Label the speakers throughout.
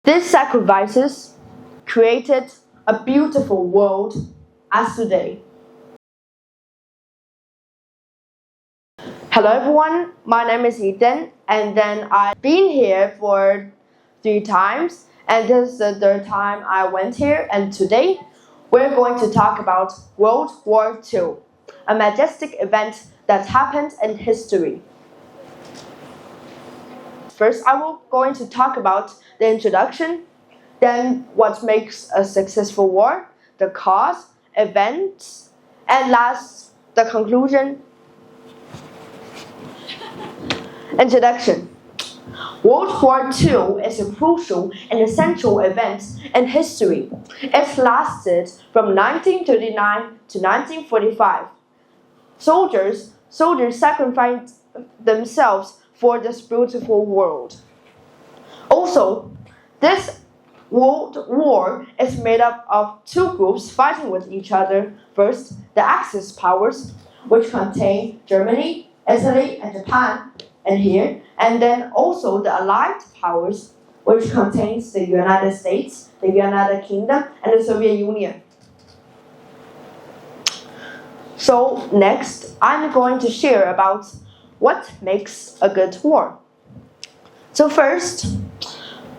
Speaker 1: These sacrifices created a beautiful world as today. Hello everyone, my name is Ethan, and then I've been here for 3 times, and this is the 3rd time I went here, and today we're going to talk about World War II, a majestic event that happened in history. First, I will going to talk about the introduction, then what makes a successful war, the cause, events, and last, the conclusion. Introduction. World War II is a crucial and essential event in history. It lasted from 1939 to 1945. Soldiers sacrificed themselves for this beautiful world. Also, this World War is made up of 2 groups fighting with each other. First, the Axis powers, which contain Germany, Italy, and Japan, and then also the Allied powers, which contains the United States, the United Kingdom, and the Soviet Union. So next, I'm going to share about what makes a good war. So first,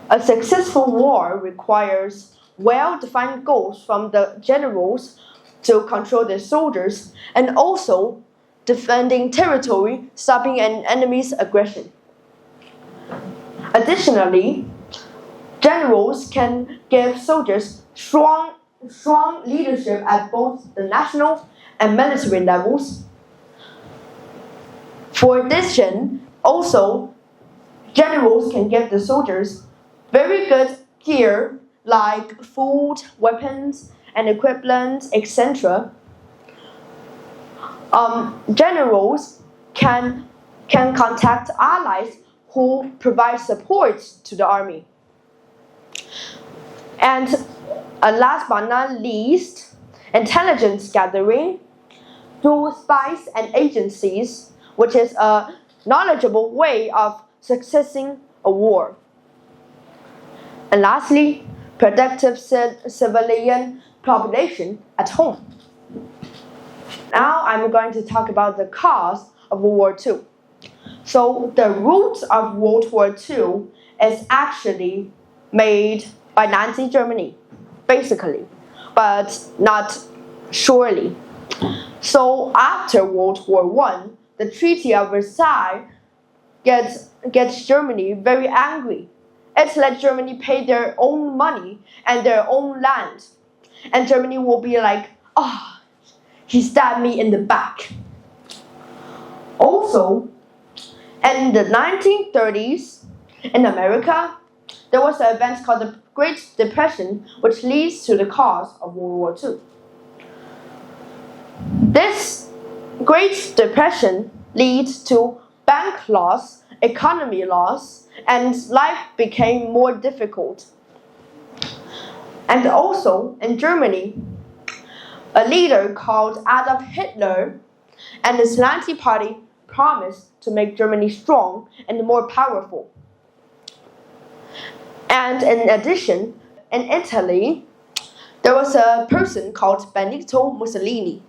Speaker 1: a successful war requires well-defined goals from the generals to control their soldiers, and also defending territory, stopping an enemy's aggression. Additionally, generals can give soldiers strong leadership at both the national and military levels. For addition, also, generals can give the soldiers very good gear like food, weapons, and equipment, etc. Generals can contact allies who provide support to the army. And last but not least, intelligence gathering through spies and agencies, which is a knowledgeable way of succeeding a war. And lastly, productive civilian population at home. Now I'm going to talk about the cause of World War II. So the root of World War II is actually made by Nazi Germany, basically, but not surely. So after World War I, the Treaty of Versailles gets Germany very angry. It let Germany pay their own money and their own land. And Germany will be like, oh, he stabbed me in the back. Also, in the 1930s, in America, there was an event called the Great Depression, which leads to the cause of World War II. This Great Depression leads to bank loss, economy loss, and life became more difficult. And also, in Germany, a leader called Adolf Hitler and his Nazi party promised to make Germany strong and more powerful. And in addition, in Italy, there was a person called Benito Mussolini.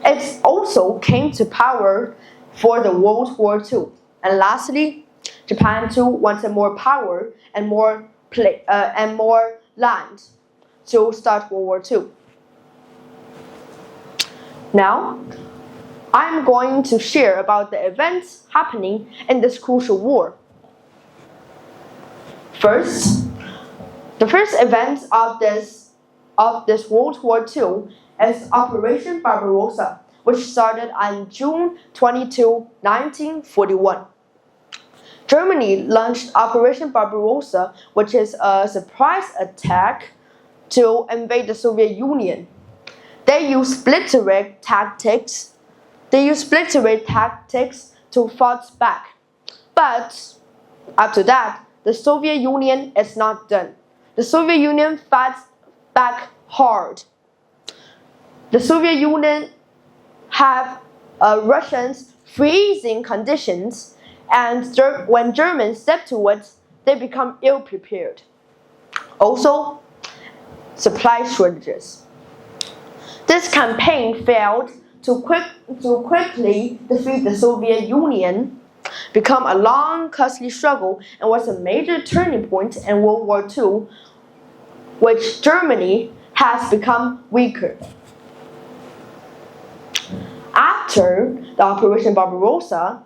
Speaker 1: It also came to power for the World War II. And lastly, Japan too wanted more power and more land to start World War II. Now, I'm going to share about the events happening in this crucial war. First, the first event of this World War II is Operation Barbarossa, which started on June 22, 1941. Germany launched Operation Barbarossa, which is a surprise attack to invade the Soviet Union. They used split tactics to fight back. But after that, the Soviet Union is not done. The Soviet Union fought back hard. The Soviet Union have Russians freezing conditions, and when Germans step to it, they become ill-prepared. Also, supply shortages. This campaign failed to quickly defeat the Soviet Union, become a long, costly struggle, and was a major turning point in World War II, which Germany has become weaker. After the Operation Barbarossa,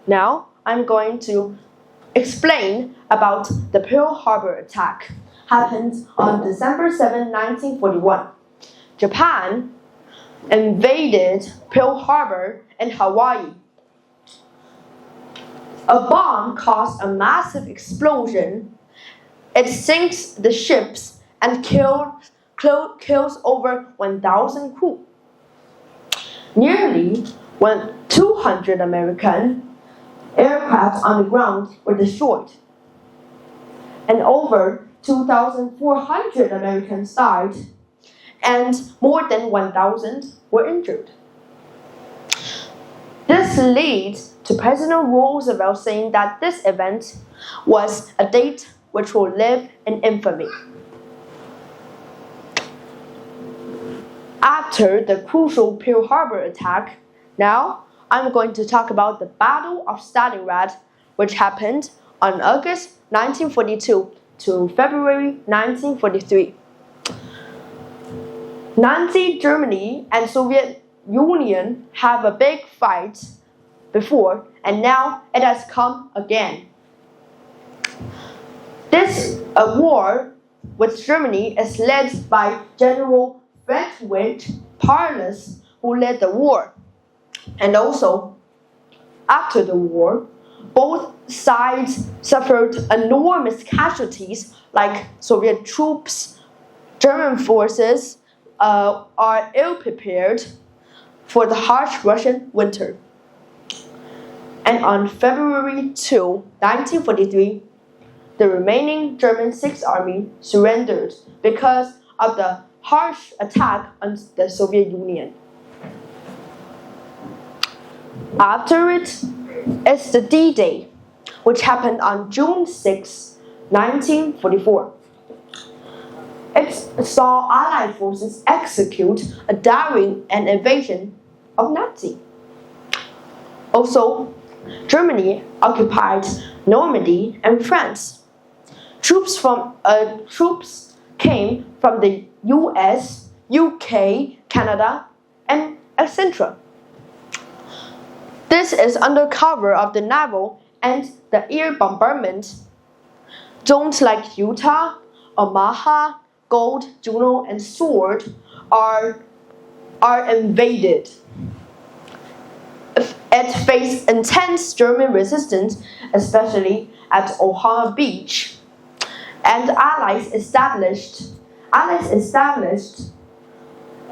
Speaker 1: now I'm going to explain about the Pearl Harbor attack. Happened on December 7, 1941. Japan invaded Pearl Harbor in Hawaii. A bomb caused a massive explosion. It sinks the ships and kills over 1,000 crew. Nearly 200 American aircraft on the ground were destroyed, and over 2,400 Americans died, and more than 1,000 were injured. This leads to President Roosevelt saying that this event was a date which will live in infamy. After the crucial Pearl Harbor attack, now I'm going to talk about the Battle of Stalingrad, which happened on August 1942 to February 1943. Nazi Germany and Soviet Union have a big fight before, and now it has come again. This war with Germany is led by General Friedrich Paulus, who led the war. And also, after the war, both sides suffered enormous casualties, like Soviet troops. German forces are ill-prepared for the harsh Russian winter. And on February 2, 1943, the remaining German Sixth Army surrendered because of the harsh attack on the Soviet Union. After it is the D-Day, which happened on June 6, 1944. It saw Allied forces execute a daring and invasion of Nazi. Also, Germany occupied Normandy and France. Troops came from the US, UK, Canada, and etc. This is under cover of the naval and the air bombardment. Zones like Utah, Omaha, Gold, Juno, and Sword are invaded. It faced intense German resistance, especially at Omaha Beach, and Allies established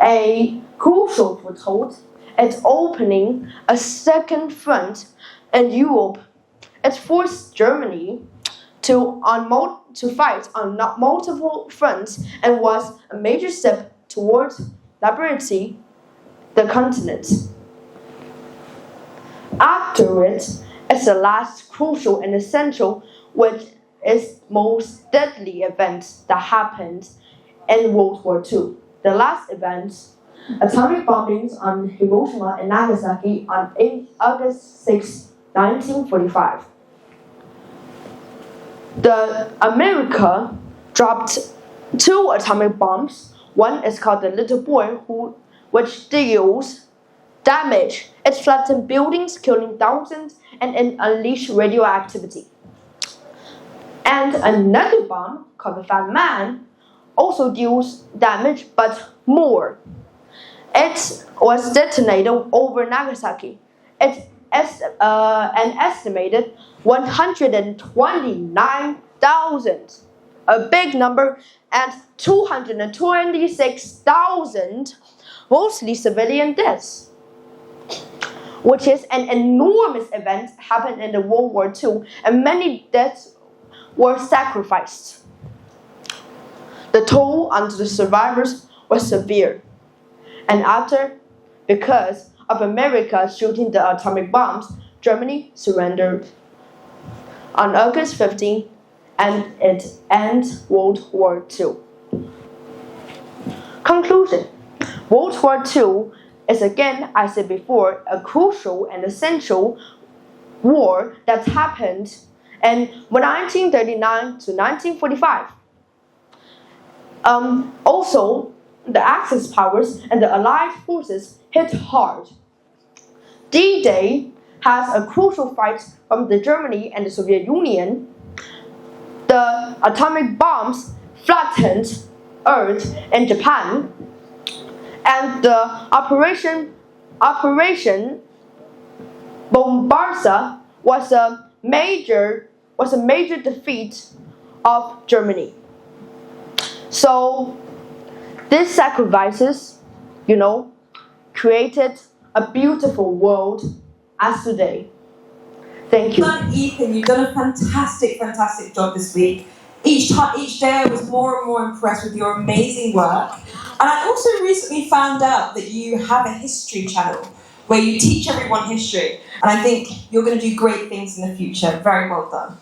Speaker 1: a crucial foothold. It's opening a second front in Europe. It forced Germany to fight on multiple fronts and was a major step towards liberating the continent. After it is the last crucial and essential, which is most deadly event that happened in World War II. The last event, atomic bombings on Hiroshima and Nagasaki on August 6, 1945. America dropped 2 atomic bombs. One is called the Little Boy, which deals damage. It flattened buildings, killing thousands, and unleashed radioactivity. And another bomb, called the Fat Man, also deals damage, but more. It was detonated over Nagasaki. It's an estimated 129,000, a big number, and 226,000, mostly civilian deaths, which is an enormous event happened in the World War II, and many deaths were sacrificed. The toll on the survivors was severe. And after, because of America shooting the atomic bombs, Germany surrendered. On August 15, and it ends World War II. Conclusion. World War II is, again, I said before, a crucial and essential war that happened in 1939 to 1945. Also, the Axis powers and the Allied forces hit hard. D-Day has a crucial fight from the Germany and the Soviet Union. The atomic bombs flattened Earth in Japan, and the Operation Bombarda was a major defeat of Germany. So these sacrifices, created a beautiful world as today. Thank you.
Speaker 2: Ethan, you've done a fantastic job this week. Each day I was more and more impressed with your amazing work. And I also recently found out that you have a history channel where you teach everyone history. And I think you're going to do great things in the future. Very well done.